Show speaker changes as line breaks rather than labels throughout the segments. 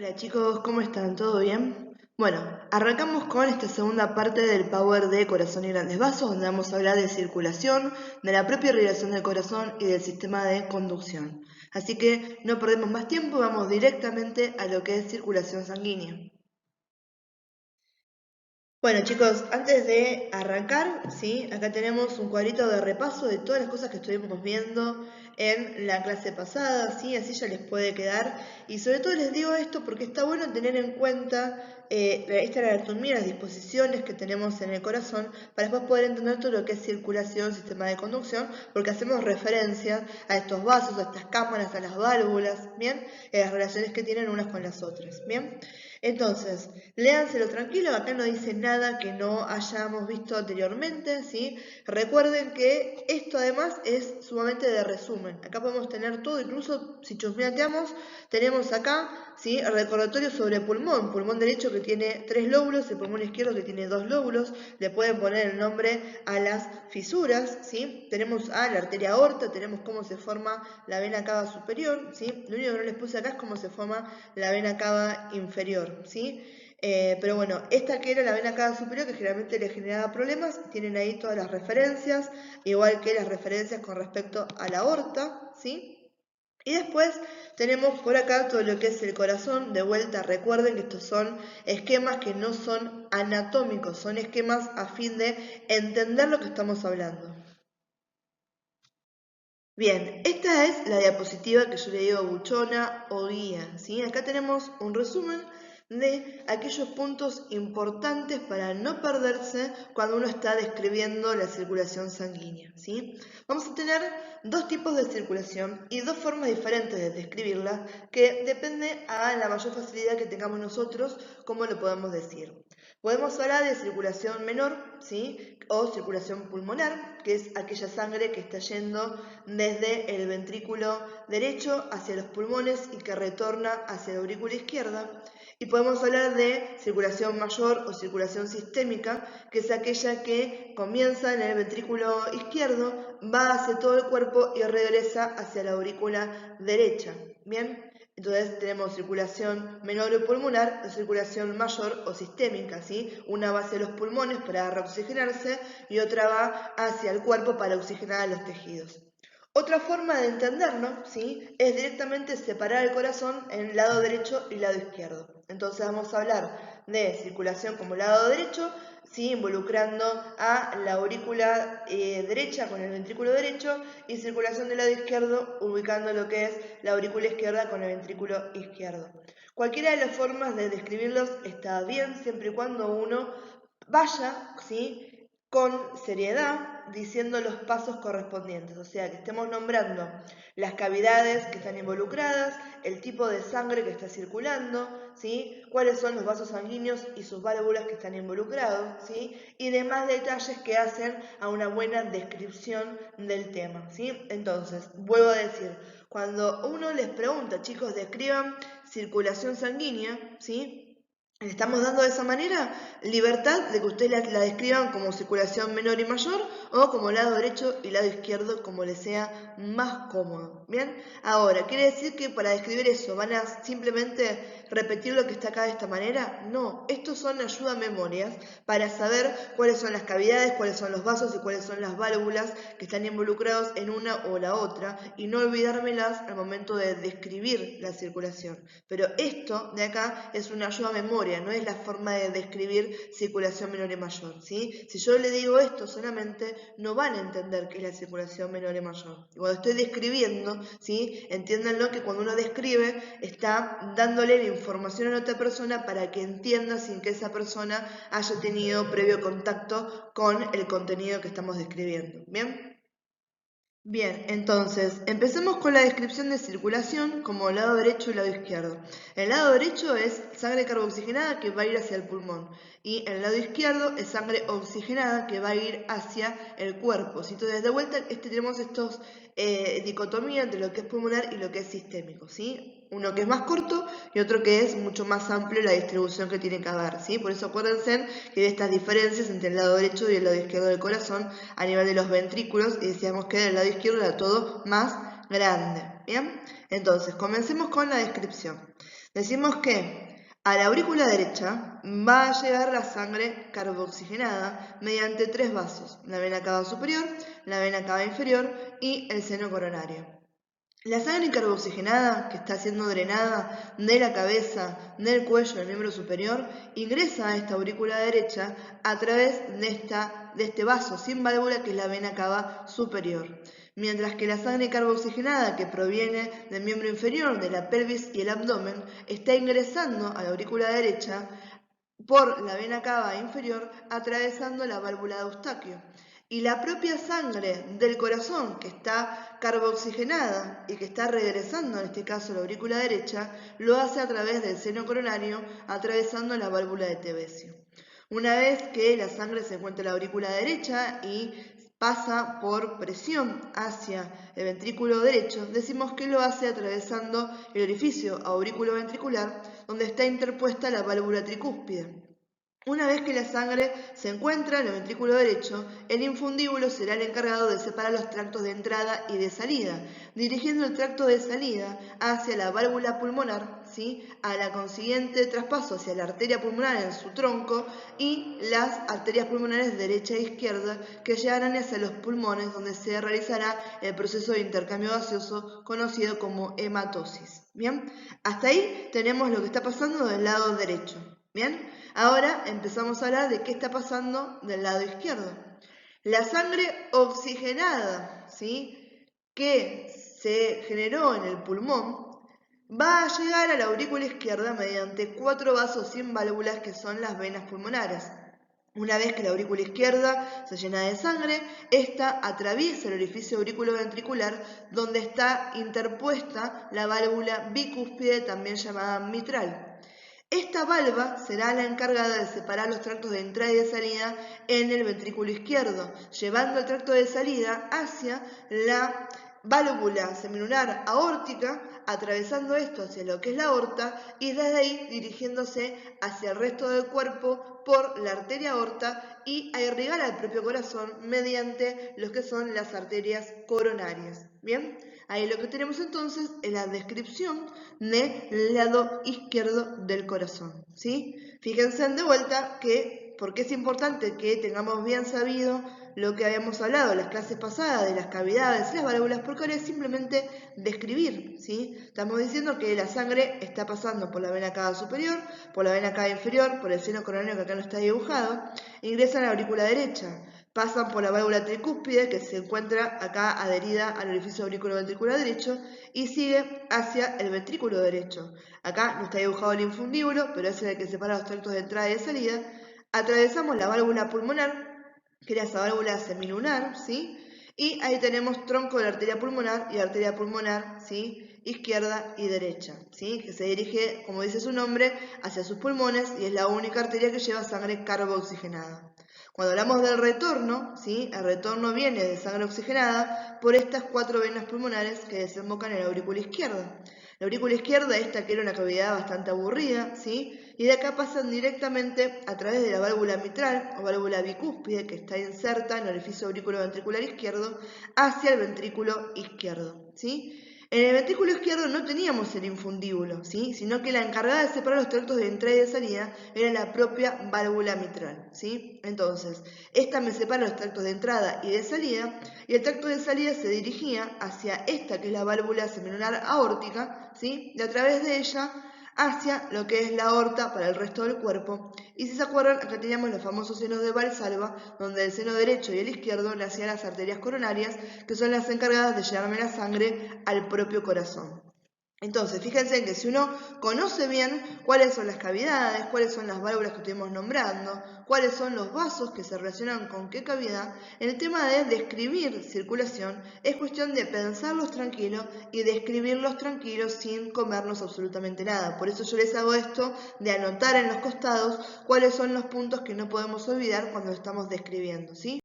Hola chicos, ¿cómo están? ¿Todo bien? Bueno, arrancamos con esta segunda parte del Power de Corazón y Grandes Vasos, donde vamos a hablar de circulación, de la propia irrigación del corazón y del sistema de conducción. Así que no perdemos más tiempo, vamos directamente a lo que es circulación sanguínea. Bueno chicos, antes de arrancar, ¿sí? Acá tenemos un cuadrito de repaso de todas las cosas que estuvimos viendo en la clase pasada, ¿sí? Así ya les puede quedar. Y sobre todo les digo esto porque está bueno tener en cuenta esta anatomía, las disposiciones que tenemos en el corazón, para después poder entender todo lo que es circulación, sistema de conducción, porque hacemos referencia a estos vasos, a estas cámaras, a las válvulas, ¿bien? Las relaciones que tienen unas con las otras, ¿bien? Entonces, léanselo tranquilo, acá no dice nada que no hayamos visto anteriormente, ¿sí? Recuerden que esto además es sumamente de resumen. Acá podemos tener todo, incluso si chusmeateamos, tenemos acá, ¿sí? El recordatorio sobre pulmón derecho que tiene 3 lóbulos, el pulmón izquierdo que tiene 2 lóbulos, le pueden poner el nombre a las fisuras, ¿sí? Tenemos a la arteria aorta, tenemos cómo se forma la vena cava superior, ¿sí? Lo único que no les puse acá es cómo se forma la vena cava inferior, ¿sí? Pero bueno, esta que era la vena cava superior, que generalmente les generaba problemas, tienen ahí todas las referencias, igual que las referencias con respecto a la aorta, ¿sí? Y después tenemos por acá todo lo que es el corazón. De vuelta, recuerden que estos son esquemas que no son anatómicos, son esquemas a fin de entender lo que estamos hablando. Bien, esta es la diapositiva que yo le digo buchona o guía, ¿sí? Acá tenemos un resumen de aquellos puntos importantes para no perderse cuando uno está describiendo la circulación sanguínea, ¿sí? Vamos a tener dos tipos de circulación y dos formas diferentes de describirla que depende a la mayor facilidad que tengamos nosotros, cómo lo podemos decir. Podemos hablar de circulación menor, ¿sí? O circulación pulmonar, que es aquella sangre que está yendo desde el ventrículo derecho hacia los pulmones y que retorna hacia la aurícula izquierda. Y podemos hablar de circulación mayor o circulación sistémica, que es aquella que comienza en el ventrículo izquierdo, va hacia todo el cuerpo y regresa hacia la aurícula derecha. ¿Bien? Entonces tenemos circulación menor o pulmonar o circulación mayor o sistémica, ¿sí? Una va hacia los pulmones para reoxigenarse y otra va hacia el cuerpo para oxigenar a los tejidos. Otra forma de entenderlo, ¿sí? Es directamente separar el corazón en lado derecho y lado izquierdo. Entonces vamos a hablar de circulación como lado derecho, ¿sí? Involucrando a la aurícula derecha con el ventrículo derecho y circulación del lado izquierdo ubicando lo que es la aurícula izquierda con el ventrículo izquierdo. Cualquiera de las formas de describirlos está bien siempre y cuando uno vaya, ¿sí? Con seriedad diciendo los pasos correspondientes, o sea, que estemos nombrando las cavidades que están involucradas, el tipo de sangre que está circulando, ¿sí? Cuáles son los vasos sanguíneos y sus válvulas que están involucrados, ¿sí? Y demás detalles que hacen a una buena descripción del tema, ¿sí? Entonces, vuelvo a decir, cuando uno les pregunta, chicos, describan circulación sanguínea, ¿sí? Le estamos dando de esa manera libertad de que ustedes la describan como circulación menor y mayor o como lado derecho y lado izquierdo, como les sea más cómodo. ¿Bien? Ahora, ¿quiere decir que para describir eso van a simplemente repetir lo que está acá de esta manera? No, estos son ayuda a memorias para saber cuáles son las cavidades, cuáles son los vasos y cuáles son las válvulas que están involucrados en una o la otra y no olvidármelas al momento de describir la circulación. Pero esto de acá es una ayuda a memoria, no es la forma de describir circulación menor y mayor, ¿sí? Si yo le digo esto solamente, no van a entender qué es la circulación menor y mayor. Y cuando estoy describiendo, ¿sí? Entiéndanlo que cuando uno describe, está dándole la información a la otra persona para que entienda sin que esa persona haya tenido previo contacto con el contenido que estamos describiendo, ¿bien? Bien, entonces, empecemos con la descripción de circulación como lado derecho y lado izquierdo. El lado derecho es sangre carboxigenada que va a ir hacia el pulmón y el lado izquierdo es sangre oxigenada que va a ir hacia el cuerpo. ¿Sí? Entonces, de vuelta, tenemos estos dicotomía entre lo que es pulmonar y lo que es sistémico, ¿sí? Uno que es más corto y otro que es mucho más amplio la distribución que tiene que haber, ¿sí? Por eso acuérdense que de estas diferencias entre el lado derecho y el lado izquierdo del corazón a nivel de los ventrículos y decíamos que del lado izquierdo era todo más grande, ¿bien? Entonces, comencemos con la descripción. Decimos que a la aurícula derecha va a llegar la sangre carboxigenada mediante 3 vasos, la vena cava superior, la vena cava inferior y el seno coronario. La sangre carboxigenada, que está siendo drenada de la cabeza, del cuello, del miembro superior, ingresa a esta aurícula derecha a través de este vaso sin válvula que es la vena cava superior. Mientras que la sangre carboxigenada que proviene del miembro inferior, de la pelvis y el abdomen, está ingresando a la aurícula derecha por la vena cava inferior atravesando la válvula de Eustaquio. Y la propia sangre del corazón, que está carboxigenada y que está regresando, en este caso a la aurícula derecha, lo hace a través del seno coronario, atravesando la válvula de Tevesio. Una vez que la sangre se encuentra en la aurícula derecha y pasa por presión hacia el ventrículo derecho, decimos que lo hace atravesando el orificio aurículo-ventricular, donde está interpuesta la válvula tricúspide. Una vez que la sangre se encuentra en el ventrículo derecho, el infundíbulo será el encargado de separar los tractos de entrada y de salida, dirigiendo el tracto de salida hacia la válvula pulmonar, ¿sí? A la consiguiente traspaso hacia la arteria pulmonar en su tronco y las arterias pulmonares derecha e izquierda que llegarán hacia los pulmones, donde se realizará el proceso de intercambio gaseoso conocido como hematosis. Bien, hasta ahí tenemos lo que está pasando del lado derecho. Bien, ahora empezamos a hablar de qué está pasando del lado izquierdo. La sangre oxigenada, ¿sí?, que se generó en el pulmón, va a llegar a la aurícula izquierda mediante 4 vasos sin válvulas que son las venas pulmonares. Una vez que la aurícula izquierda se llena de sangre, esta atraviesa el orificio auriculoventricular donde está interpuesta la válvula bicúspide, también llamada mitral. Esta valva será la encargada de separar los tractos de entrada y de salida en el ventrículo izquierdo, llevando el tracto de salida hacia la válvula semilunar aórtica, atravesando esto hacia lo que es la aorta y desde ahí dirigiéndose hacia el resto del cuerpo por la arteria aorta y a irrigar al propio corazón mediante lo que son las arterias coronarias. Bien, ahí lo que tenemos entonces es la descripción del lado izquierdo del corazón, ¿sí? Fíjense de vuelta que, porque es importante que tengamos bien sabido lo que habíamos hablado en las clases pasadas de las cavidades y las válvulas, porque ahora es simplemente describir, ¿sí? Estamos diciendo que la sangre está pasando por la vena cava superior, por la vena cava inferior, por el seno coronario que acá no está dibujado, ingresa a la aurícula derecha, pasan por la válvula tricúspide que se encuentra acá adherida al orificio auriculoventricular derecho y sigue hacia el ventrículo derecho. Acá no está dibujado el infundíbulo, pero es el que separa los tractos de entrada y de salida. Atravesamos la válvula pulmonar, que era esa válvula semilunar, ¿sí? Y ahí tenemos tronco de la arteria pulmonar, ¿sí?, izquierda y derecha, ¿sí?, que se dirige, como dice su nombre, hacia sus pulmones y es la única arteria que lleva sangre carboxigenada. Cuando hablamos del retorno, ¿sí?, el retorno viene de sangre oxigenada por estas 4 venas pulmonares que desembocan en la aurícula izquierda. La aurícula izquierda, esta que era una cavidad bastante aburrida, ¿sí?, y de acá pasan directamente a través de la válvula mitral o válvula bicúspide que está inserta en el orificio auriculoventricular izquierdo hacia el ventrículo izquierdo, ¿sí? En el ventrículo izquierdo no teníamos el infundíbulo, ¿sí?, sino que la encargada de separar los tractos de entrada y de salida era la propia válvula mitral, ¿sí? Entonces, esta me separa los tractos de entrada y de salida, y el tracto de salida se dirigía hacia esta que es la válvula semilunar aórtica, ¿sí?, y a través de ella hacia lo que es la aorta para el resto del cuerpo. Y si se acuerdan, acá teníamos los famosos senos de Valsalva, donde el seno derecho y el izquierdo le hacían las arterias coronarias, que son las encargadas de llevarme la sangre al propio corazón. Entonces, fíjense en que si uno conoce bien cuáles son las cavidades, cuáles son las válvulas que estuvimos nombrando, cuáles son los vasos que se relacionan con qué cavidad, en el tema de describir circulación es cuestión de pensarlos tranquilos y describirlos tranquilos sin comernos absolutamente nada. Por eso yo les hago esto de anotar en los costados cuáles son los puntos que no podemos olvidar cuando estamos describiendo, ¿sí?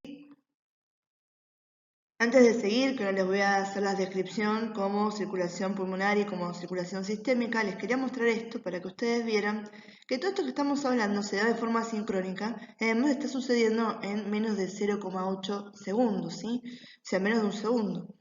Antes de seguir, que no les voy a hacer la descripción como circulación pulmonar y como circulación sistémica, les quería mostrar esto para que ustedes vieran que todo esto que estamos hablando se da de forma sincrónica, además está sucediendo en menos de 0,8 segundos, ¿sí? O sea, menos de un segundo.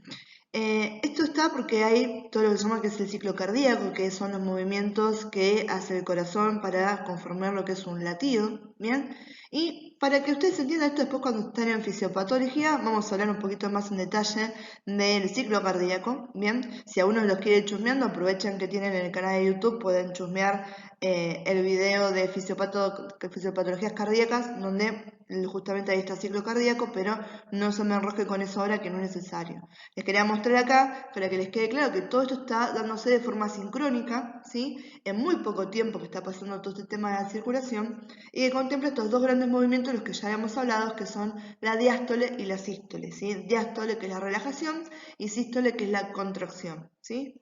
Esto está porque hay todo lo que se llama que es el ciclo cardíaco, que son los movimientos que hace el corazón para conformar lo que es un latido, ¿bien? Y para que ustedes entiendan esto después cuando estén en fisiopatología, vamos a hablar un poquito más en detalle del ciclo cardíaco, ¿bien? Si a uno los quiere ir chusmeando, aprovechen que tienen en el canal de YouTube, pueden chusmear el video de fisiopatologías cardíacas, donde justamente ahí está el ciclo cardíaco, pero no se me enrosque con eso ahora que no es necesario. Les quería mostrar acá para que les quede claro que todo esto está dándose de forma sincrónica, ¿sí? En muy poco tiempo que está pasando todo este tema de la circulación y que contempla estos dos grandes movimientos, los que ya habíamos hablado, que son la diástole y la sístole, ¿sí? Diástole, que es la relajación, y sístole, que es la contracción, ¿sí?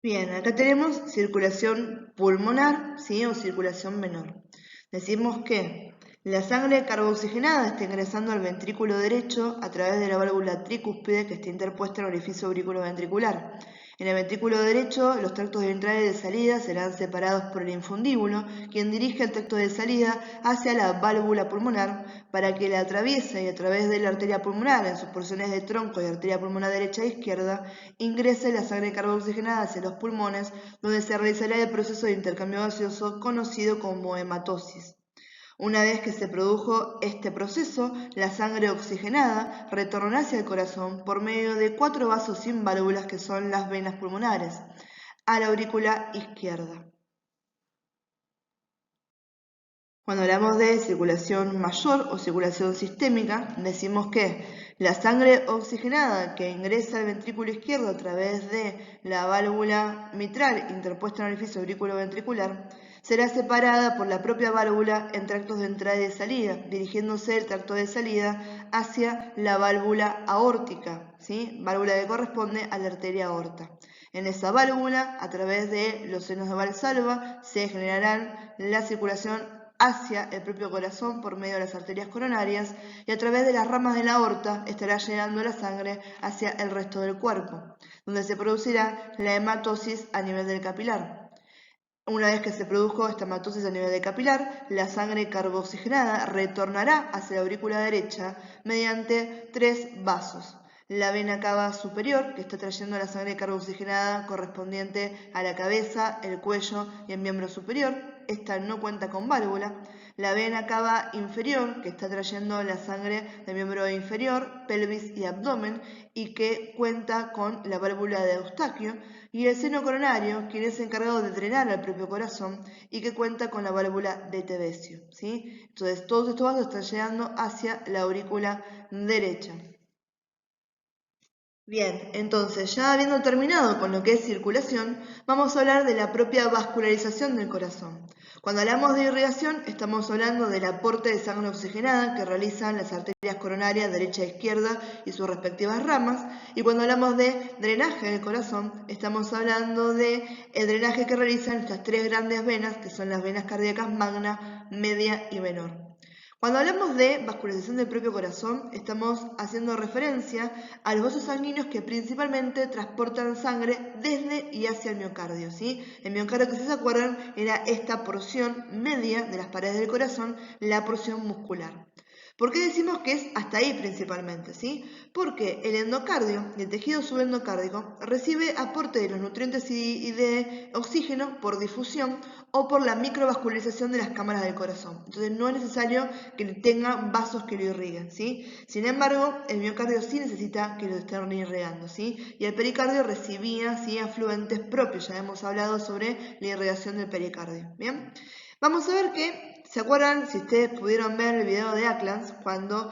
Bien, acá tenemos circulación pulmonar, ¿sí? O circulación menor. Decimos que la sangre carbooxigenada está ingresando al ventrículo derecho a través de la válvula tricúspide que está interpuesta en el orificio auriculoventricular. En el ventrículo derecho, los tractos de entrada y de salida serán separados por el infundíbulo, quien dirige el tracto de salida hacia la válvula pulmonar para que la atraviese y a través de la arteria pulmonar, en sus porciones de tronco y arteria pulmonar derecha e izquierda, ingrese la sangre carbooxigenada hacia los pulmones, donde se realizará el proceso de intercambio gaseoso conocido como hematosis. Una vez que se produjo este proceso, la sangre oxigenada retornará hacia el corazón por medio de 4 vasos sin válvulas que son las venas pulmonares, a la aurícula izquierda. Cuando hablamos de circulación mayor o circulación sistémica, decimos que la sangre oxigenada que ingresa al ventrículo izquierdo a través de la válvula mitral interpuesta en el orificio aurículo-ventricular será separada por la propia válvula en tractos de entrada y de salida, dirigiéndose el tracto de salida hacia la válvula aórtica, ¿sí? Válvula que corresponde a la arteria aorta. En esa válvula, a través de los senos de Valsalva, se generará la circulación hacia el propio corazón por medio de las arterias coronarias y a través de las ramas de la aorta estará llegando la sangre hacia el resto del cuerpo, donde se producirá la hematosis a nivel del capilar. Una vez que se produjo esta hematosis a nivel del capilar, la sangre carbooxigenada retornará hacia la aurícula derecha mediante 3 vasos. La vena cava superior, que está trayendo la sangre carbooxigenada correspondiente a la cabeza, el cuello y el miembro superior. Esta no cuenta con válvula. La vena cava inferior, que está trayendo la sangre del miembro inferior, pelvis y abdomen, y que cuenta con la válvula de Eustaquio. Y el seno coronario, quien es encargado de drenar al propio corazón y que cuenta con la válvula de Tevesio, ¿sí? Entonces, todos estos vasos están llegando hacia la aurícula derecha. Bien, entonces ya habiendo terminado con lo que es circulación, vamos a hablar de la propia vascularización del corazón. Cuando hablamos de irrigación, estamos hablando del aporte de sangre oxigenada que realizan las arterias coronarias derecha e izquierda y sus respectivas ramas. Y cuando hablamos de drenaje del corazón, estamos hablando del drenaje que realizan estas 3 grandes venas, que son las venas cardíacas magna, media y menor. Cuando hablamos de vascularización del propio corazón, estamos haciendo referencia a los vasos sanguíneos que principalmente transportan sangre desde y hacia el miocardio, ¿sí? El miocardio, que si se acuerdan, era esta porción media de las paredes del corazón, la porción muscular. ¿Por qué decimos que es hasta ahí principalmente? ¿Sí? Porque el endocardio y el tejido subendocárdico recibe aporte de los nutrientes y de oxígeno por difusión o por la microvascularización de las cámaras del corazón. Entonces no es necesario que tenga vasos que lo irriguen, ¿sí? Sin embargo, el miocardio sí necesita que lo estén irrigando, ¿sí? Y el pericardio recibía, ¿sí?, afluentes propios. Ya hemos hablado sobre la irrigación del pericardio, ¿bien? Vamos a ver que, ¿se acuerdan? Si ustedes pudieron ver el video de Aklans, cuando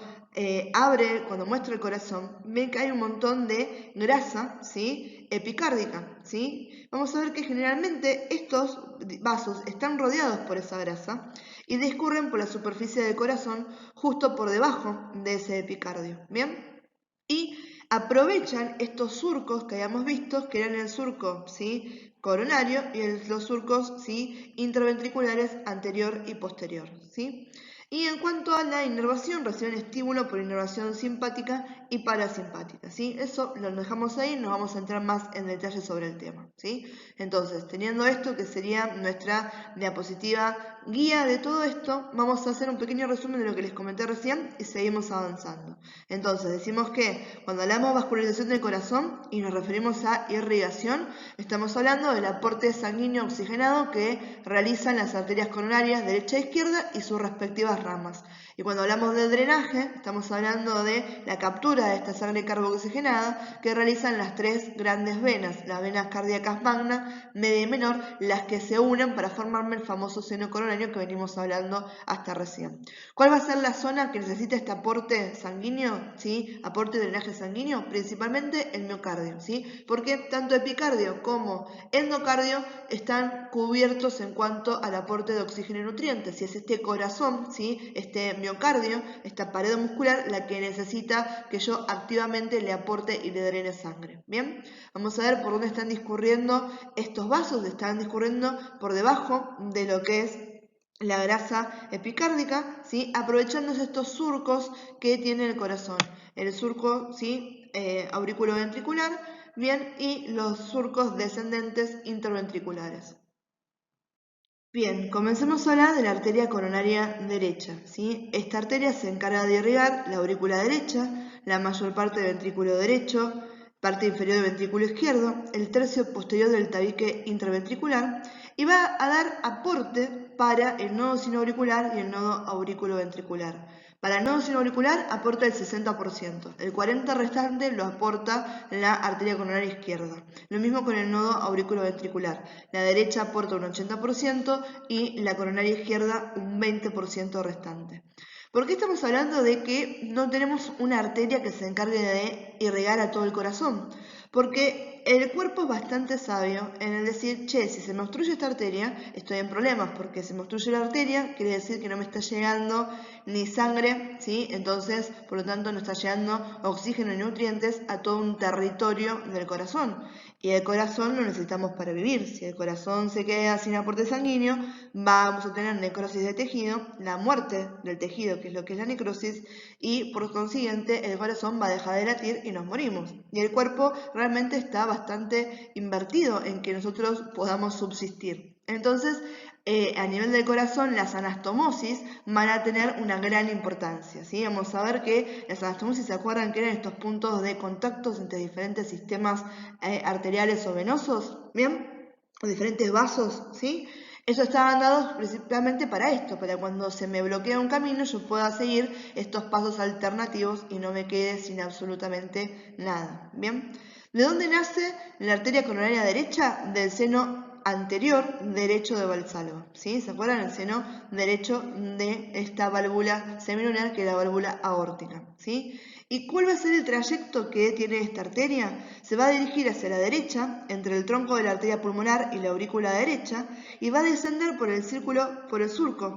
cuando muestra el corazón, ven que hay un montón de grasa, ¿sí?, epicárdica, ¿sí? Vamos a ver que generalmente estos vasos están rodeados por esa grasa y discurren por la superficie del corazón justo por debajo de ese epicardio, ¿bien? Y aprovechan estos surcos que habíamos visto, que eran el surco, ¿sí?, coronario y los surcos, ¿sí?, intraventriculares anterior y posterior, ¿sí? Y en cuanto a la inervación, reciben estímulo por inervación simpática y parasimpática, ¿sí? Eso lo dejamos ahí, nos vamos a entrar más en detalle sobre el tema, ¿sí? Entonces, teniendo esto que sería nuestra diapositiva guía de todo esto, vamos a hacer un pequeño resumen de lo que les comenté recién y seguimos avanzando. Entonces, decimos que cuando hablamos de vascularización del corazón y nos referimos a irrigación, estamos hablando del aporte sanguíneo oxigenado que realizan las arterias coronarias derecha e izquierda y sus respectivas ramas. Y cuando hablamos de drenaje, estamos hablando de la captura de esta sangre carboxigenada que realizan las tres grandes venas, las venas cardíacas magna, media y menor, las que se unen para formarme el famoso seno coronario que venimos hablando hasta recién. ¿Cuál va a ser la zona que necesita este aporte sanguíneo? ¿Sí? Aporte de drenaje sanguíneo, principalmente el miocardio, ¿sí? Porque tanto epicardio como endocardio están cubiertos en cuanto al aporte de oxígeno y nutrientes. Si es este corazón, ¿sí? Este miocardio, esta pared muscular, la que necesita que yo activamente le aporte y le drene sangre. Bien, vamos a ver por dónde están discurriendo estos vasos. Están discurriendo por debajo de lo que es la grasa epicárdica, ¿sí? Aprovechándose estos surcos que tiene el corazón. El surco, ¿sí? Auriculoventricular, bien, y los surcos descendentes interventriculares. Bien, comencemos a hablar de la arteria coronaria derecha, ¿sí? Esta arteria se encarga de irrigar la aurícula derecha, la mayor parte del ventrículo derecho, parte inferior del ventrículo izquierdo, el tercio posterior del tabique interventricular y va a dar aporte para el nodo sinoauricular y el nodo auriculoventricular. Para el nodo sinoauricular aporta el 60%, el 40% restante lo aporta la arteria coronaria izquierda. Lo mismo con el nodo auriculoventricular. La derecha aporta un 80% y la coronaria izquierda un 20% restante. ¿Por qué estamos hablando de que no tenemos una arteria que se encargue de irrigar a todo el corazón? Porque el cuerpo es bastante sabio en el decir, che, si se me obstruye esta arteria, estoy en problemas, porque si me obstruye la arteria, quiere decir que no me está llegando ni sangre, ¿sí? Entonces, por lo tanto, no está llegando oxígeno y nutrientes a todo un territorio del corazón. Y el corazón lo necesitamos para vivir. Si el corazón se queda sin aporte sanguíneo, vamos a tener necrosis de tejido, la muerte del tejido, que es lo que es la necrosis, y por consiguiente el corazón va a dejar de latir y nos morimos. Y el cuerpo realmente está bastante invertido en que nosotros podamos subsistir. Entonces, a nivel del corazón, las anastomosis van a tener una gran importancia, ¿sí? Vamos a ver que las anastomosis, ¿se acuerdan que eran estos puntos de contactos entre diferentes sistemas arteriales o venosos? ¿Bien? O diferentes vasos, ¿sí? Eso estaban dados principalmente para esto, para cuando se me bloquea un camino yo pueda seguir estos pasos alternativos y no me quede sin absolutamente nada, ¿bien? ¿De dónde nace la arteria coronaria derecha? Del seno anterior derecho de Valsalva, ¿sí? ¿Se acuerdan? El seno derecho de esta válvula semilunar que es la válvula aórtica, ¿sí? ¿Y cuál va a ser el trayecto que tiene esta arteria? Se va a dirigir hacia la derecha, entre el tronco de la arteria pulmonar y la aurícula derecha, y va a descender por el surco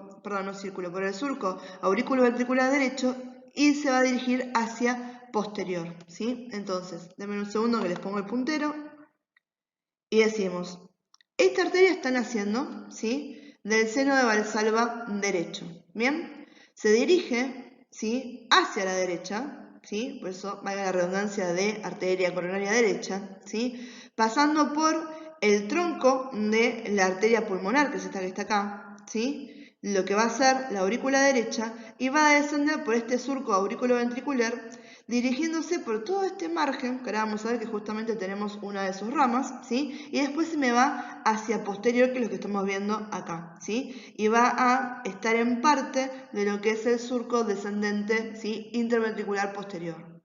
auriculoventricular derecho y se va a dirigir hacia posterior, ¿sí? Entonces, denme un segundo que les pongo el puntero y decimos, esta arteria está naciendo, ¿sí? Del seno de Valsalva derecho, ¿bien? Se dirige, ¿sí? Hacia la derecha, ¿sí? Por eso valga la redundancia de arteria coronaria derecha, ¿sí? Pasando por el tronco de la arteria pulmonar, que es esta que está acá, ¿sí? Lo que va a ser la aurícula derecha y va a descender por este surco auriculoventricular dirigiéndose por todo este margen, que ahora vamos a ver que justamente tenemos una de sus ramas, ¿sí? Y después se me va hacia posterior, que es lo que estamos viendo acá, ¿sí? Y va a estar en parte de lo que es el surco descendente, ¿sí? Interventricular posterior.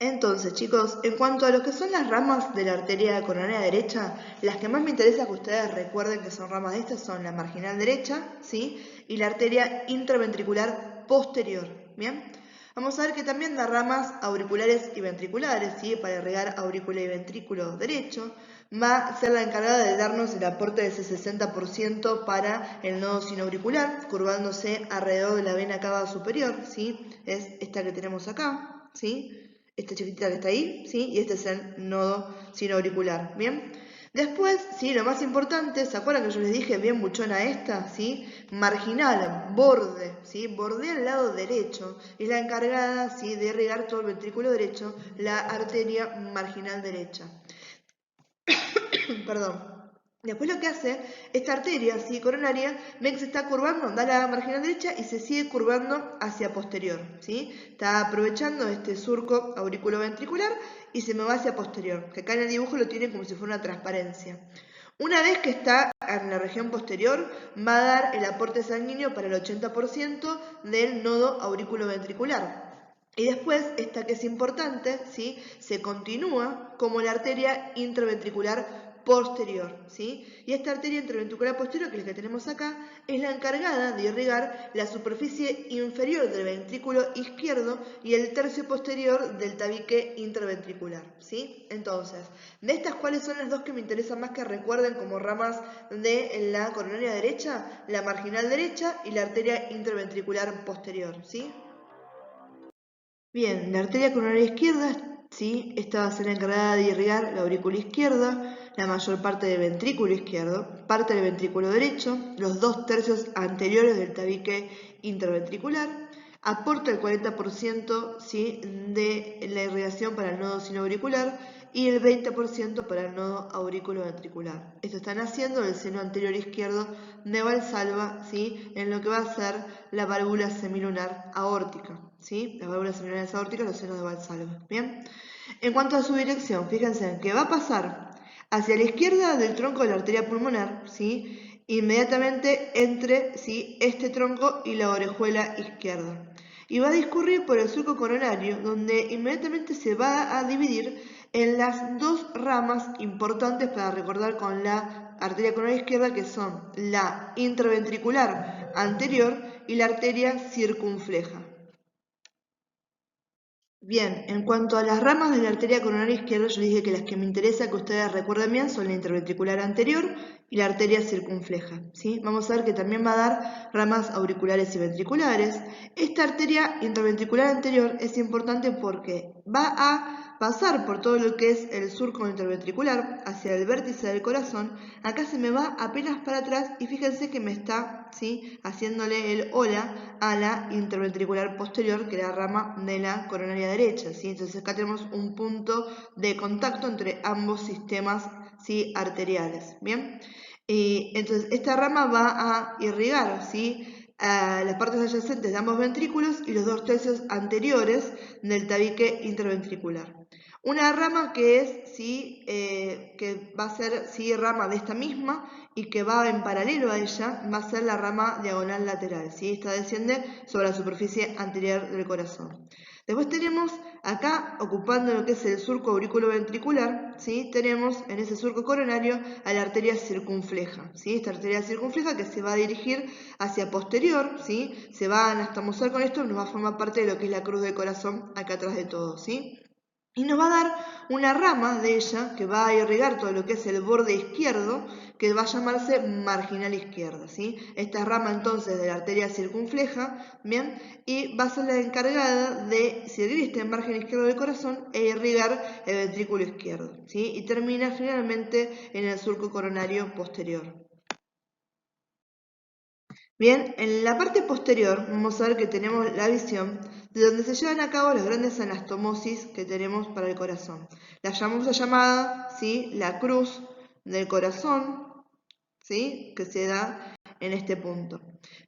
Entonces, chicos, en cuanto a lo que son las ramas de la arteria coronaria derecha, las que más me interesa que ustedes recuerden que son ramas de estas son la marginal derecha, ¿sí? Y la arteria interventricular posterior, ¿bien? Vamos a ver que también da ramas auriculares y ventriculares, ¿sí? Para irrigar aurícula y ventrículo derecho. Va a ser la encargada de darnos el aporte de ese 60% para el nodo sinoauricular, curvándose alrededor de la vena cava superior, ¿sí? Es esta que tenemos acá, ¿sí? Esta chiquitita que está ahí, ¿sí? Y este es el nodo sinoauricular, ¿bien? Después, ¿sí? Lo más importante, ¿se acuerdan que yo les dije bien buchona esta? ¿Sí? Marginal, borde, ¿sí? Bordea el lado derecho. Es la encargada, ¿sí? De irrigar todo el ventrículo derecho, la arteria marginal derecha. Perdón. Después lo que hace, esta arteria ¿sí? Coronaria, ven que se está curvando, da la marginal derecha y se sigue curvando hacia posterior. ¿Sí? Está aprovechando este surco auriculoventricular y se me va hacia posterior, que acá en el dibujo lo tiene como si fuera una transparencia. Una vez que está en la región posterior, va a dar el aporte sanguíneo para el 80% del nodo auriculoventricular. Y después, esta que es importante, ¿sí? Se continúa como la arteria intraventricular posterior, ¿sí? Y esta arteria intraventricular posterior, que es la que tenemos acá, es la encargada de irrigar la superficie inferior del ventrículo izquierdo y el tercio posterior del tabique intraventricular, ¿sí? Entonces, de estas, ¿cuáles son las dos que me interesan más que recuerden como ramas de la coronaria derecha? La marginal derecha y la arteria intraventricular posterior, ¿sí? Bien, la arteria coronaria izquierda, ¿sí? Esta va a ser la encargada de irrigar la aurícula izquierda, la mayor parte del ventrículo izquierdo, parte del ventrículo derecho, los 2/3 anteriores del tabique intraventricular, aporta el 40%, ¿sí? De la irrigación para el nodo sinoauricular y el 20% para el nodo auriculoventricular. Esto están haciendo el seno anterior izquierdo de Valsalva, ¿sí? En lo que va a ser la válvula semilunar aórtica, ¿sí? Las válvulas semilunares aórticas, los senos de Valsalva. Bien. En cuanto a su dirección, fíjense que va a pasar hacia la izquierda del tronco de la arteria pulmonar, ¿sí? Inmediatamente entre, ¿sí? Este tronco y la orejuela izquierda. Y va a discurrir por el surco coronario, donde inmediatamente se va a dividir en las dos ramas importantes para recordar con la arteria coronaria izquierda, que son la intraventricular anterior y la arteria circunfleja. Bien, en cuanto a las ramas de la arteria coronaria izquierda, yo dije que las que me interesa que ustedes recuerden bien son la interventricular anterior y la arteria circunfleja, ¿sí? Vamos a ver que también va a dar ramas auriculares y ventriculares. Esta arteria interventricular anterior es importante porque va a pasar por todo lo que es el surco interventricular hacia el vértice del corazón. Acá se me va apenas para atrás y fíjense que me está, ¿sí? Haciéndole el hola a la interventricular posterior, que es la rama de la coronaria derecha, ¿sí? Entonces acá tenemos un punto de contacto entre ambos sistemas, ¿sí? Arteriales, ¿bien? Entonces esta rama va a irrigar, ¿sí? A las partes adyacentes de ambos ventrículos y los 2/3 anteriores del tabique interventricular. Una rama que es, ¿sí? Que va a ser, ¿sí? Rama de esta misma y que va en paralelo a ella, va a ser la rama diagonal lateral, ¿sí? Esta desciende sobre la superficie anterior del corazón. Después tenemos acá, ocupando lo que es el surco auriculoventricular, ¿sí? Tenemos en ese surco coronario a la arteria circunfleja, ¿sí? Esta arteria circunfleja que se va a dirigir hacia posterior, ¿sí? Se va a anastomosar con esto, nos va a formar parte de lo que es la cruz del corazón acá atrás de todo, ¿sí? Y nos va a dar una rama de ella que va a irrigar todo lo que es el borde izquierdo, que va a llamarse marginal izquierda, ¿sí? Esta rama entonces de la arteria circunfleja, ¿bien? Y va a ser la encargada de seguir este margen izquierdo del corazón e irrigar el ventrículo izquierdo, ¿sí? Y termina finalmente en el surco coronario posterior. Bien, en la parte posterior vamos a ver que tenemos la visión de donde se llevan a cabo las grandes anastomosis que tenemos para el corazón. La llamamos llamada, ¿sí? La cruz del corazón, ¿sí? Que se da en este punto.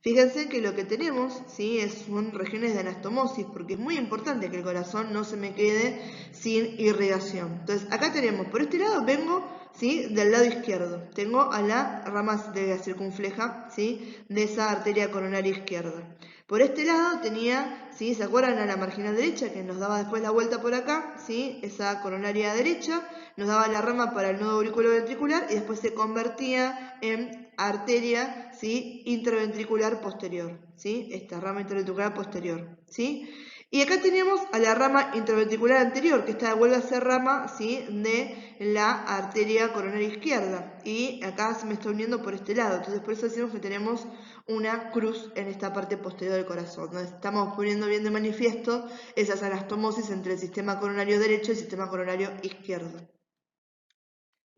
Fíjense que lo que tenemos, ¿sí? Son regiones de anastomosis, porque es muy importante que el corazón no se me quede sin irrigación. Entonces, acá tenemos, por este lado vengo, ¿sí? Del lado izquierdo. Tengo a la rama de la circunfleja, ¿sí? De esa arteria coronaria izquierda. Por este lado tenía, ¿sí? ¿Se acuerdan a la marginal derecha que nos daba después la vuelta por acá? ¿Sí? Esa coronaria derecha nos daba la rama para el nodo auriculoventricular y después se convertía en arteria, ¿sí? Intraventricular posterior, ¿sí? Esta rama intraventricular posterior, ¿sí? Y acá tenemos a la rama intraventricular anterior, que esta vuelve a ser rama, ¿sí? De la arteria coronaria izquierda. Y acá se me está uniendo por este lado. Entonces por eso decimos que tenemos una cruz en esta parte posterior del corazón. Nos estamos poniendo bien de manifiesto esas anastomosis entre el sistema coronario derecho y el sistema coronario izquierdo.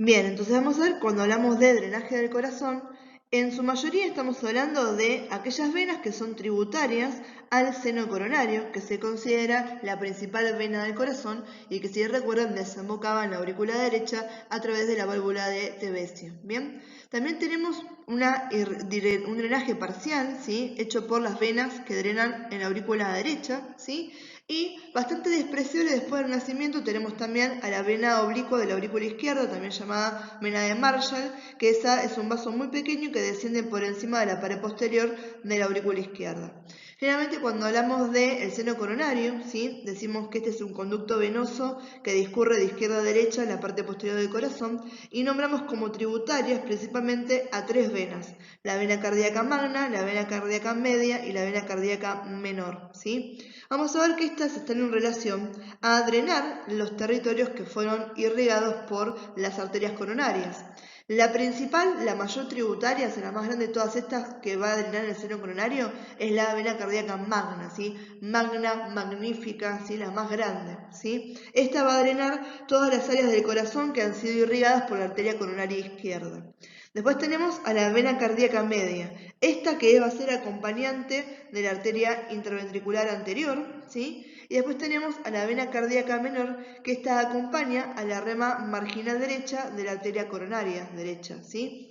Bien, entonces vamos a ver, cuando hablamos de drenaje del corazón, en su mayoría estamos hablando de aquellas venas que son tributarias al seno coronario, que se considera la principal vena del corazón y que, si recuerdan, desembocaba en la aurícula derecha a través de la válvula de Tevesio. Bien, también tenemos un drenaje parcial, ¿sí?, hecho por las venas que drenan en la aurícula derecha, ¿sí? Y bastante despreciable después del nacimiento tenemos también a la vena oblicua de la aurícula izquierda, también llamada vena de Marshall, que esa es un vaso muy pequeño que desciende por encima de la pared posterior de la aurícula izquierda. Generalmente cuando hablamos del seno coronario, ¿sí?, decimos que este es un conducto venoso que discurre de izquierda a derecha en la parte posterior del corazón y nombramos como tributarias principalmente a tres venas: la vena cardíaca magna, la vena cardíaca media y la vena cardíaca menor, ¿sí? Vamos a ver que estas están en relación a drenar los territorios que fueron irrigados por las arterias coronarias. La principal, la mayor tributaria, o sea, la más grande de todas estas que va a drenar el seno coronario, es la vena cardíaca magna, ¿sí? Magna, magnífica, ¿sí?, la más grande, ¿sí? Esta va a drenar todas las áreas del corazón que han sido irrigadas por la arteria coronaria izquierda. Después tenemos a la vena cardíaca media, esta que va a ser acompañante de la arteria interventricular anterior, ¿sí? Y después tenemos a la vena cardíaca menor, que esta acompaña a la rama marginal derecha de la arteria coronaria derecha, ¿sí?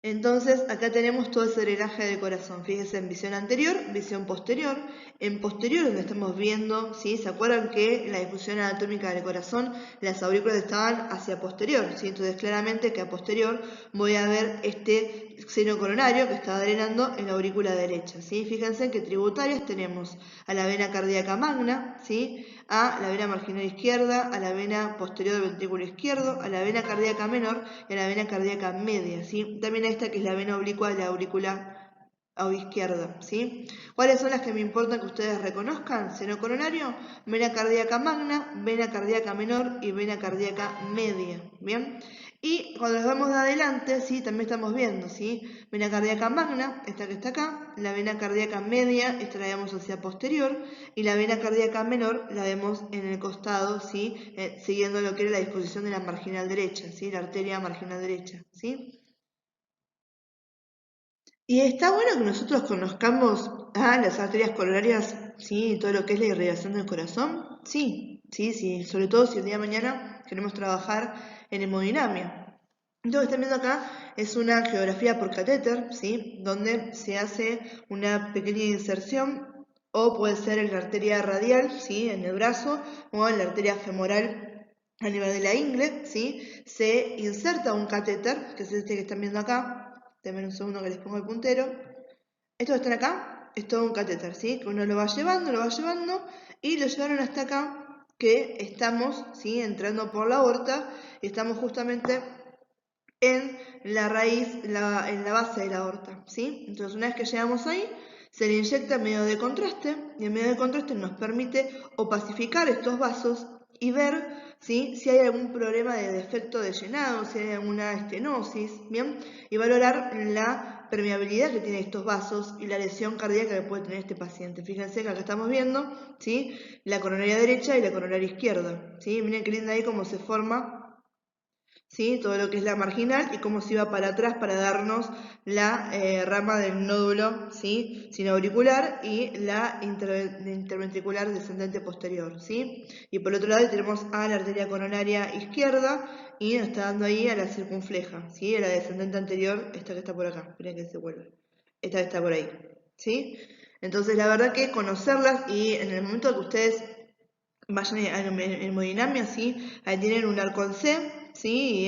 Entonces acá tenemos todo ese drenaje del corazón. Fíjense en visión anterior, visión posterior. En posterior, donde estamos viendo, ¿sí?, ¿se acuerdan que en la difusión anatómica del corazón las aurículas estaban hacia posterior? ¿Sí? Entonces claramente que a posterior voy a ver este seno coronario que está drenando en la aurícula derecha, ¿sí? Fíjense que tributarias tenemos a la vena cardíaca magna, ¿sí?, a la vena marginal izquierda, a la vena posterior del ventrículo izquierdo, a la vena cardíaca menor y a la vena cardíaca media, ¿sí? También a esta que es la vena oblicua de la aurícula izquierda, ¿sí? ¿Cuáles son las que me importan que ustedes reconozcan? Seno coronario, vena cardíaca magna, vena cardíaca menor y vena cardíaca media, ¿bien? Y cuando nos vamos de adelante, ¿sí?, también estamos viendo, ¿sí?, vena cardíaca magna, esta que está acá, la vena cardíaca media, esta la vemos hacia posterior, y la vena cardíaca menor la vemos en el costado, ¿sí?, siguiendo lo que era la disposición de la marginal derecha, ¿sí?, la arteria marginal derecha, ¿sí? Y está bueno que nosotros conozcamos las arterias coronarias, ¿sí?, y todo lo que es la irrigación del corazón. Sí, sí, sí, sobre todo si el día de mañana queremos trabajar en hemodinamia. Esto que están viendo acá es una geografía por catéter, ¿sí?, donde se hace una pequeña inserción, o puede ser en la arteria radial, ¿sí?, en el brazo, o en la arteria femoral a nivel de la ingle, ¿sí? Se inserta un catéter, que es este que están viendo acá. Denme un segundo que les pongo el puntero. Esto que están acá es todo un catéter, ¿sí?, que uno lo va llevando, y lo llevaron hasta acá, que estamos, ¿sí?, entrando por la aorta, y estamos justamente en la raíz, en la base de la aorta, ¿sí? Entonces, una vez que llegamos ahí, se le inyecta medio de contraste, y el medio de contraste nos permite opacificar estos vasos y ver, ¿sí?, si hay algún problema de defecto de llenado, si hay alguna estenosis, ¿bien? Y valorar la permeabilidad que tienen estos vasos y la lesión cardíaca que puede tener este paciente. Fíjense que acá estamos viendo, ¿sí?, la coronaria derecha y la coronaria izquierda, ¿sí? Miren qué linda ahí cómo se forma, ¿sí?, todo lo que es la marginal y cómo se iba para atrás para darnos la rama del nódulo, ¿sí?, sinoauricular y la interventricular descendente posterior, ¿sí? Y por otro lado tenemos a la arteria coronaria izquierda y nos está dando ahí a la circunfleja, ¿sí?, a la descendente anterior, esta que está por acá, esperen que se vuelve, esta que está por ahí, ¿sí? Entonces la verdad que conocerlas, y en el momento que ustedes vayan a hemodinamia, ¿sí?, ahí tienen un arcón C, ¿sí?,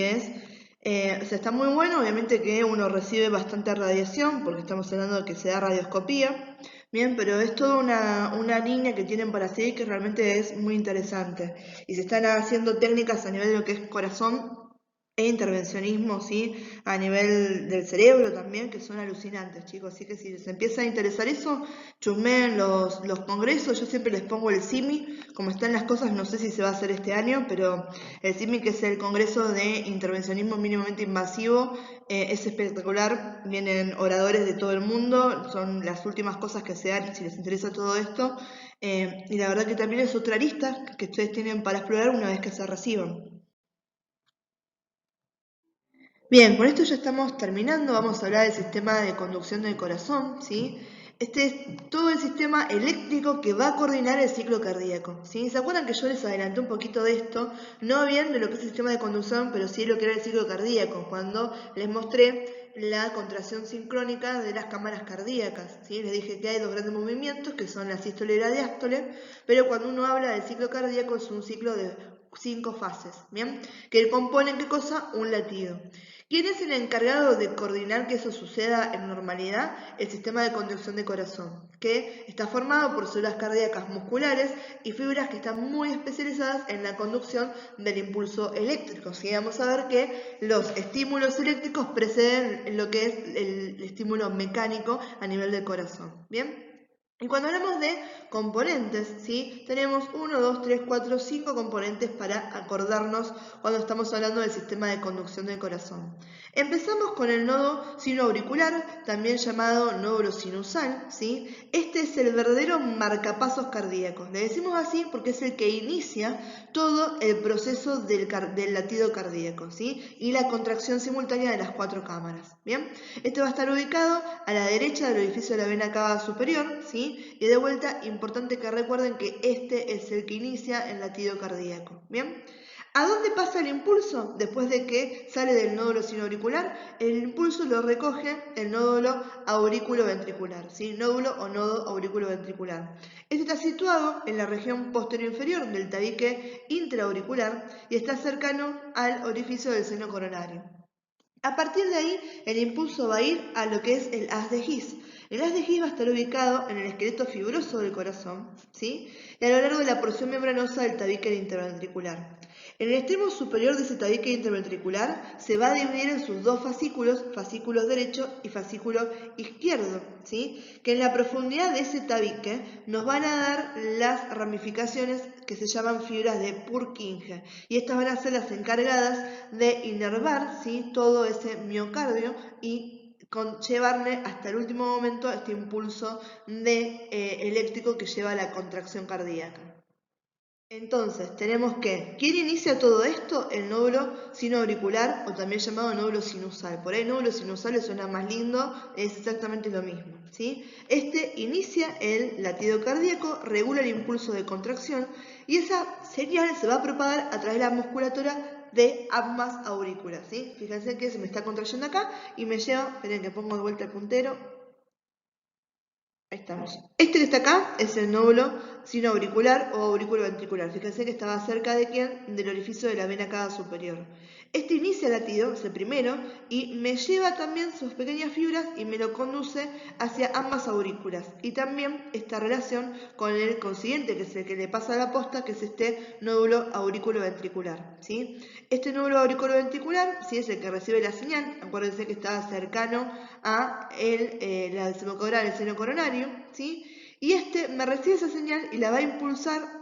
y o sea, está muy bueno. Obviamente que uno recibe bastante radiación, porque estamos hablando de que se da radioscopía, bien, pero es toda una línea que tienen para seguir que realmente es muy interesante. Y se están haciendo técnicas a nivel de lo que es corazón e intervencionismo, ¿sí?, a nivel del cerebro también, que son alucinantes, chicos. Así que si les empieza a interesar eso, chusmeen los congresos. Yo siempre les pongo el CIMI, como están las cosas, no sé si se va a hacer este año, pero el CIMI, que es el Congreso de Intervencionismo Mínimamente Invasivo, es espectacular. Vienen oradores de todo el mundo, son las últimas cosas que se dan si les interesa todo esto, y la verdad que también es otra arista que ustedes tienen para explorar una vez que se reciban. Bien, con esto ya estamos terminando, vamos a hablar del sistema de conducción del corazón, ¿sí? Este es todo el sistema eléctrico que va a coordinar el ciclo cardíaco, ¿sí? ¿Se acuerdan que yo les adelanté un poquito de esto? No bien de lo que es el sistema de conducción, pero sí lo que era el ciclo cardíaco, cuando les mostré la contracción sincrónica de las cámaras cardíacas, ¿sí? Les dije que hay dos grandes movimientos, que son la sístole y la diástole, pero cuando uno habla del ciclo cardíaco es un ciclo de 5 fases, ¿bien? Que componen, ¿qué cosa? Un latido. ¿Quién es el encargado de coordinar que eso suceda en normalidad? El sistema de conducción de corazón, que está formado por células cardíacas musculares y fibras que están muy especializadas en la conducción del impulso eléctrico. ¿Sí? Vamos a ver que los estímulos eléctricos preceden lo que es el estímulo mecánico a nivel del corazón. ¿Bien? Y cuando hablamos de componentes, ¿sí? Tenemos 1, 2, 3, 4, 5 componentes para acordarnos cuando estamos hablando del sistema de conducción del corazón. Empezamos con el nodo sinoauricular, también llamado nódulo sinusal, ¿sí? Este es el verdadero marcapasos cardíacos. Le decimos así porque es el que inicia todo el proceso del latido cardíaco, ¿sí? Y la contracción simultánea de las 4 cámaras. ¿Bien? Este va a estar ubicado a la derecha del orificio de la vena cava superior, ¿sí? Y de vuelta, importante que recuerden que este es el que inicia el latido cardíaco. ¿Bien? ¿A dónde pasa el impulso? Después de que sale del nódulo sinoauricular, el impulso lo recoge el nódulo aurículo-ventricular, ¿sí? Nódulo o nodo aurículo-ventricular. Este está situado en la región posterior inferior del tabique intraauricular y está cercano al orificio del seno coronario. A partir de ahí, el impulso va a ir a lo que es el haz de His. El haz de His va a estar ubicado en el esqueleto fibroso del corazón, ¿sí? Y a lo largo de la porción membranosa del tabique interventricular. En el extremo superior de ese tabique interventricular se va a dividir en sus dos fascículos, fascículo derecho y fascículo izquierdo, ¿sí? Que en la profundidad de ese tabique nos van a dar las ramificaciones que se llaman fibras de Purkinje. Y estas van a ser las encargadas de inervar, ¿sí? Todo ese miocardio y llevarle hasta el último momento este impulso eléctrico que lleva a la contracción cardíaca. Entonces, tenemos que, ¿quién inicia todo esto? El nódulo sinoauricular o también llamado nódulo sinusal. Por ahí nódulo sinusal le suena más lindo, es exactamente lo mismo, ¿sí? Este inicia el latido cardíaco, regula el impulso de contracción y esa señal se va a propagar a través de la musculatura de ambas aurículas, ¿sí? Fíjense que se me está contrayendo acá y me lleva, esperen que pongo de vuelta el puntero. Ahí estamos. Este que está acá es el nódulo sinoauricular o auriculoventricular. Fíjense que estaba cerca de quién, del orificio de la vena cava superior. Este inicia el latido, es el primero, y me lleva también sus pequeñas fibras y me lo conduce hacia ambas aurículas. Y también esta relación con el consiguiente, que es el que le pasa la posta, que es este nódulo auriculoventricular, ¿sí? Este nódulo auriculoventricular, ¿sí? Es el que recibe la señal. Acuérdense que está cercano a la desembocadura del seno coronario, ¿sí? Y este me recibe esa señal y la va a impulsar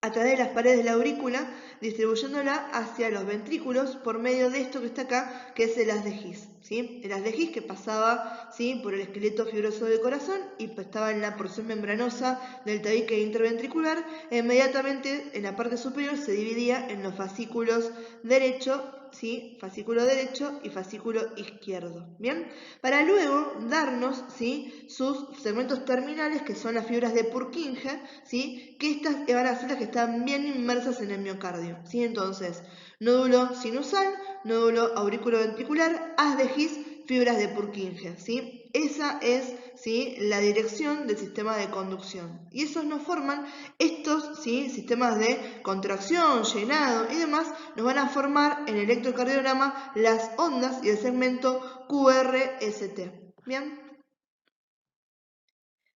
a través de las paredes de la aurícula, distribuyéndola hacia los ventrículos por medio de esto que está acá, que es el haz de His, ¿sí? El haz de His que pasaba, ¿sí? Por el esqueleto fibroso del corazón y estaba en la porción membranosa del tabique interventricular, e inmediatamente en la parte superior se dividía en los fascículos derecho, ¿sí? Fascículo derecho y fascículo izquierdo, ¿bien? Para luego darnos, ¿sí? Sus segmentos terminales, que son las fibras de Purkinje, ¿sí? Que estas van a ser las que están bien inmersas en el miocardio, ¿sí? Entonces, nódulo sinusal, nódulo auriculoventricular, haz de His, fibras de Purkinje, ¿sí? Esa es, ¿sí? La dirección del sistema de conducción. Y esos nos forman, estos, ¿sí? Sistemas de contracción, llenado y demás, nos van a formar en el electrocardiograma las ondas y el segmento QRST. ¿Bien?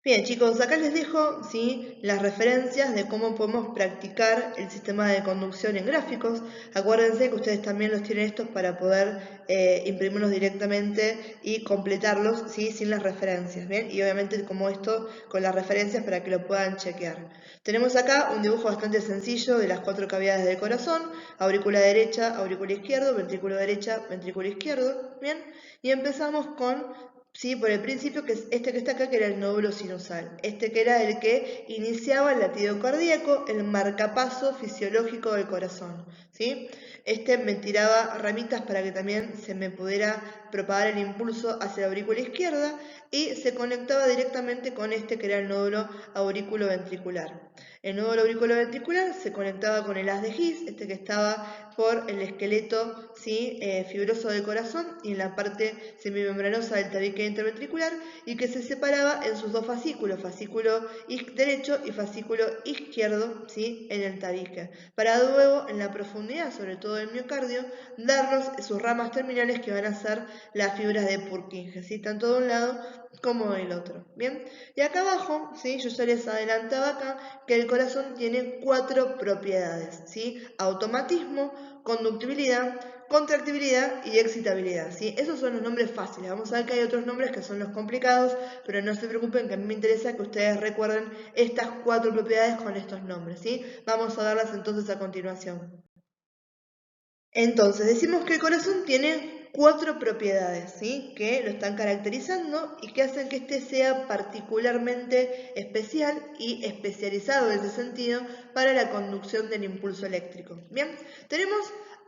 Bien chicos, acá les dejo, ¿sí? Las referencias de cómo podemos practicar el sistema de conducción en gráficos. Acuérdense que ustedes también los tienen estos para poder imprimirlos directamente y completarlos, ¿sí? Sin las referencias, ¿bien? Y obviamente como esto con las referencias para que lo puedan chequear. Tenemos acá un dibujo bastante sencillo de las 4 cavidades del corazón: aurícula derecha, aurícula izquierdo, ventrículo derecha, ventrículo izquierdo, ¿bien? Y empezamos con, ¿sí? Por el principio, que es este que está acá, que era el nódulo sinusal. Este que era el que iniciaba el latido cardíaco, el marcapaso fisiológico del corazón, ¿sí? Este me tiraba ramitas para que también se me pudiera propagar el impulso hacia la aurícula izquierda y se conectaba directamente con este que era el nódulo aurículo-ventricular. El nódulo auriculoventricular se conectaba con el haz de His, este que estaba por el esqueleto fibroso del corazón y en la parte semimembranosa del tabique interventricular, y que se separaba en sus dos fascículos, fascículo derecho y fascículo izquierdo, en el tabique, para luego en la profundidad, sobre todo del miocardio, darnos sus ramas terminales que van a ser las fibras de Purkinje, tanto de un lado como del otro. Bien, y acá abajo, yo ya les adelantaba acá que el corazón tiene 4 propiedades, automatismo, conductibilidad, contractibilidad y excitabilidad. Esos son los nombres fáciles. Vamos a ver que hay otros nombres que son los complicados, pero no se preocupen, que a mí me interesa que ustedes recuerden estas 4 propiedades con estos nombres. Vamos a darlas entonces a continuación. Entonces, decimos que el corazón tiene 4 propiedades, que lo están caracterizando y que hacen que este sea particularmente especial y especializado en ese sentido para la conducción del impulso eléctrico. Bien, tenemos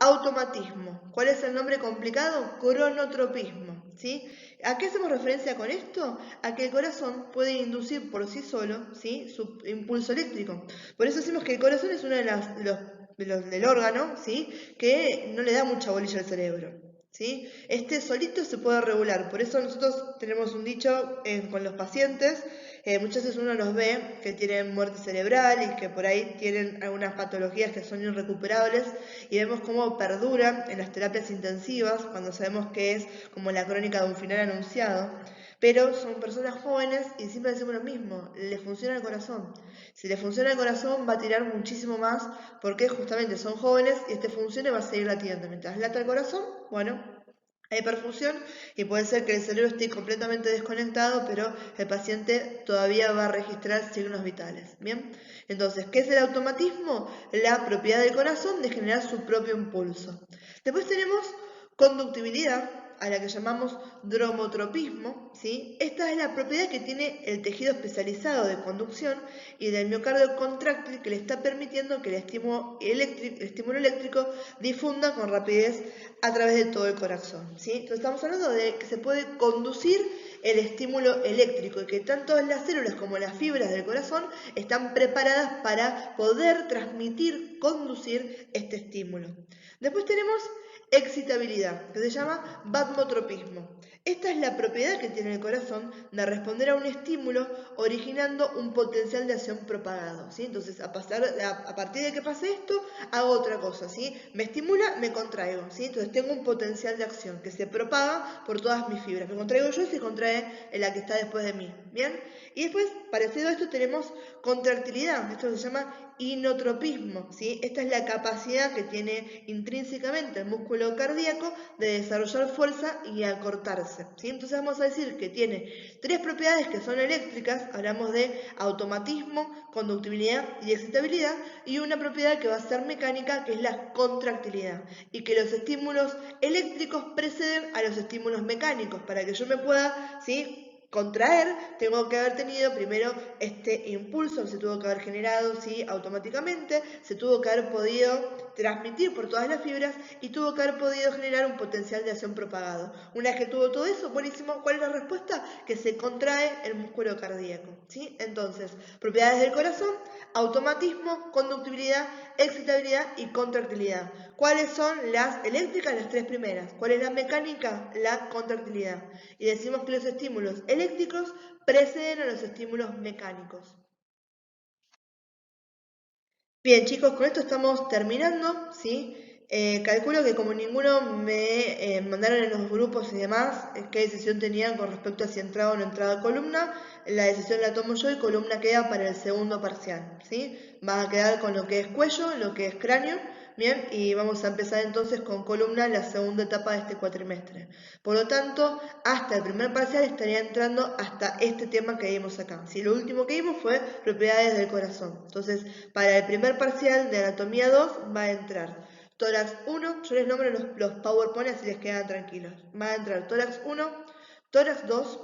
automatismo. ¿Cuál es el nombre complicado? Cronotropismo. ¿A qué hacemos referencia con esto? A que el corazón puede inducir por sí solo su impulso eléctrico. Por eso decimos que el corazón es uno de del órgano, que no le da mucha bolilla al cerebro. Este solito se puede regular, por eso nosotros tenemos un dicho con los pacientes, muchas veces uno los ve que tienen muerte cerebral y que por ahí tienen algunas patologías que son irrecuperables, y vemos cómo perduran en las terapias intensivas cuando sabemos que es como la crónica de un final anunciado. Pero son personas jóvenes y siempre decimos lo mismo, les funciona el corazón. Si le funciona el corazón va a tirar muchísimo más porque justamente son jóvenes y este funciona y va a seguir latiendo. Mientras lata el corazón, bueno, hay perfusión y puede ser que el cerebro esté completamente desconectado, pero el paciente todavía va a registrar signos vitales. Bien, entonces, ¿qué es el automatismo? La propiedad del corazón de generar su propio impulso. Después tenemos conductibilidad, a la que llamamos dromotropismo. Esta es la propiedad que tiene el tejido especializado de conducción y del miocardio contráctil, que le está permitiendo que el estímulo eléctrico difunda con rapidez a través de todo el corazón. Entonces estamos hablando de que se puede conducir el estímulo eléctrico y que tanto las células como las fibras del corazón están preparadas para poder transmitir, conducir este estímulo. Después tenemos excitabilidad, que se llama vasotropismo. Esta es la propiedad que tiene el corazón de responder a un estímulo originando un potencial de acción propagado. Entonces, a partir de que pase esto, hago otra cosa. Me estimula, me contraigo. Entonces, tengo un potencial de acción que se propaga por todas mis fibras. Me contraigo yo y se contrae la que está después de mí. ¿Bien? Y después, parecido a esto, tenemos contractilidad. Esto se llama inotropismo. Esta es la capacidad que tiene intrínsecamente el músculo cardíaco de desarrollar fuerza y acortarse. Entonces vamos a decir que tiene 3 propiedades que son eléctricas, hablamos de automatismo, conductibilidad y excitabilidad, y una propiedad que va a ser mecánica, que es la contractilidad, y que los estímulos eléctricos preceden a los estímulos mecánicos. Para que yo me pueda contraer, tengo que haber tenido primero este impulso que se tuvo que haber generado automáticamente, se tuvo que haber podido transmitir por todas las fibras y tuvo que haber podido generar un potencial de acción propagado. Una vez que tuvo todo eso, buenísimo, ¿cuál es la respuesta? Que se contrae el músculo cardíaco. Entonces, propiedades del corazón: automatismo, conductibilidad, excitabilidad y contractilidad. ¿Cuáles son las eléctricas? Las 3 primeras. ¿Cuál es la mecánica? La contractilidad. Y decimos que los estímulos eléctricos preceden a los estímulos mecánicos. Bien, chicos, con esto estamos terminando, calculo que como ninguno me mandaron en los grupos y demás qué decisión tenían con respecto a si entraba o no entraba columna, la decisión la tomo yo y columna queda para el segundo parcial. Van a quedar con lo que es cuello, lo que es cráneo. Bien, y vamos a empezar entonces con columna la segunda etapa de este cuatrimestre. Por lo tanto, hasta el primer parcial estaría entrando hasta este tema que vimos acá. Lo último que vimos fue propiedades del corazón. Entonces, para el primer parcial de anatomía 2 va a entrar tórax 1, yo les nombro los PowerPoint así les quedan tranquilos. Va a entrar tórax 1, tórax 2,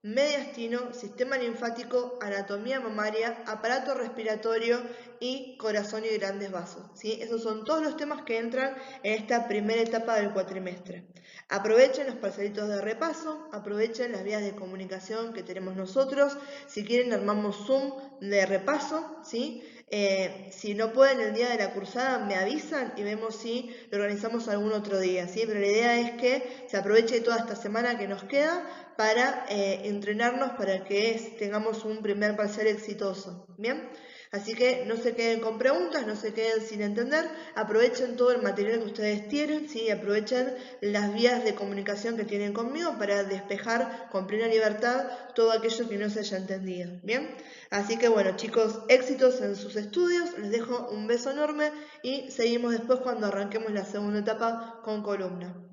mediastino, sistema linfático, anatomía mamaria, aparato respiratorio y corazón y grandes vasos, ¿sí? Esos son todos los temas que entran en esta primera etapa del cuatrimestre. Aprovechen los parcelitos de repaso, aprovechen las vías de comunicación que tenemos nosotros. Si quieren armamos Zoom de repaso, ¿sí? Si no pueden el día de la cursada me avisan y vemos si lo organizamos algún otro día, ¿sí? Pero la idea es que se aproveche toda esta semana que nos queda para entrenarnos para que tengamos un primer parcial exitoso, ¿bien? Así que no se queden con preguntas, no se queden sin entender, aprovechen todo el material que ustedes tienen, ¿sí? Aprovechen las vías de comunicación que tienen conmigo para despejar con plena libertad todo aquello que no se haya entendido, ¿bien? Así que bueno, chicos, éxitos en sus estudios, les dejo un beso enorme y seguimos después cuando arranquemos la segunda etapa con columna.